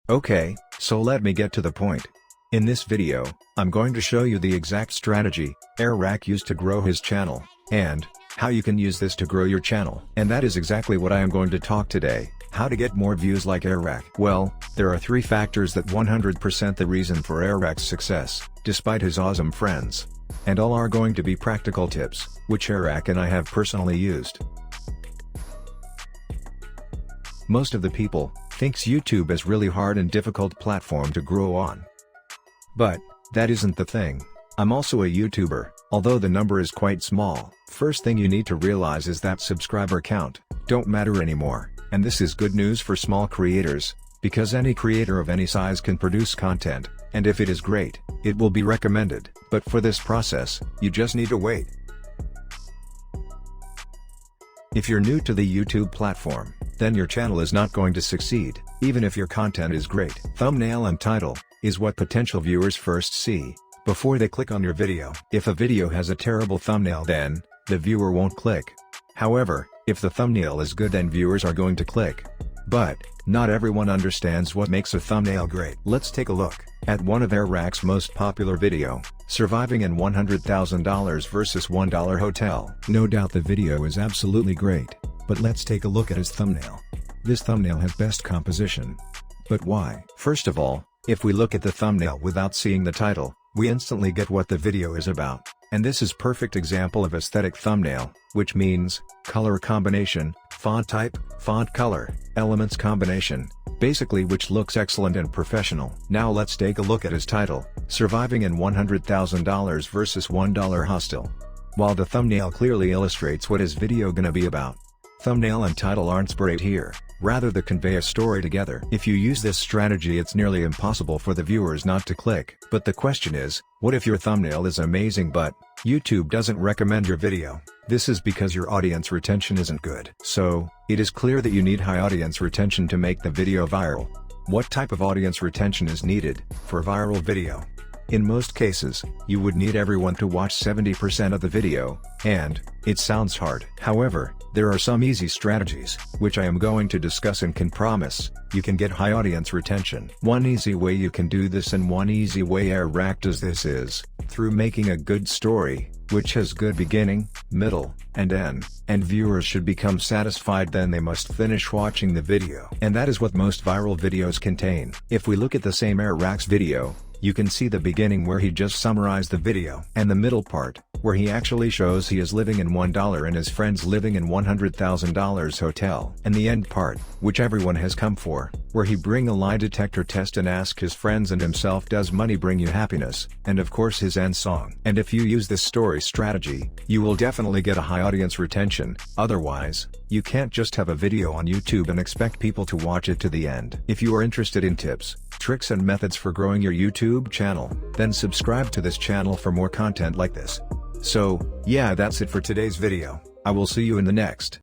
Okay, so let me get to the point. In this video, I'm going to show you the exact strategy Airrack used to grow his channel, and how you can use this to grow your channel. And that is exactly what I am going to talk today, how to get more views like Airrack. Well, there are 3 factors that 100% the reason for Airrack's success, despite his awesome friends. And all are going to be practical tips, which Airrack and I have personally used. Most of the people thinks YouTube is really hard and difficult platform to grow on. But that isn't the thing. I'm also a YouTuber, although the number is quite small. First thing you need to realize is that subscriber count don't matter anymore, and this is good news for small creators, because any creator of any size can produce content, and if it is great, it will be recommended. But for this process, you just need to wait. If you're new to the YouTube platform, then your channel is not going to succeed, even if your content is great. Thumbnail and title is what potential viewers first see before they click on your video. If a video has a terrible thumbnail, then the viewer won't click. However, if the thumbnail is good, then viewers are going to click. But not everyone understands what makes a thumbnail great. Let's take a look at one of Airrack's most popular video, Surviving in $100,000 versus $1 Hotel. No doubt the video is absolutely great, but let's take a look at his thumbnail. This thumbnail has best composition. But why? First of all, if we look at the thumbnail without seeing the title, we instantly get what the video is about. And this is perfect example of aesthetic thumbnail, which means color combination, font type, font color, elements combination, basically which looks excellent and professional. Now let's take a look at his title, Surviving in $100,000 versus $1 Hostel. While the thumbnail clearly illustrates what his video gonna be about, thumbnail and title aren't sprayed here, rather they convey a story together. If you use this strategy, it's nearly impossible for the viewers not to click. But the question is, what if your thumbnail is amazing but YouTube doesn't recommend your video? This is because your audience retention isn't good. So, it is clear that you need high audience retention to make the video viral. What type of audience retention is needed for viral video? In most cases, you would need everyone to watch 70% of the video, and it sounds hard. However, there are some easy strategies, which I am going to discuss and can promise, you can get high audience retention. One easy way you can do this, and one easy way Airrack does this, is through making a good story, which has good beginning, middle, and end, and viewers should become satisfied, then they must finish watching the video. And that is what most viral videos contain. If we look at the same Airrack's video, you can see the beginning where he just summarized the video, and the middle part, where he actually shows he is living in $1 and his friends living in $100,000 hotel, and the end part, which everyone has come for, where he bring a lie detector test and ask his friends and himself, does money bring you happiness, and of course his end song. And if you use this story strategy, you will definitely get a high audience retention. Otherwise, you can't just have a video on YouTube and expect people to watch it to the end. If you are interested in tips, tricks and methods for growing your YouTube channel, then subscribe to this channel for more content like this. So, yeah, that's it for today's video. I will see you in the next.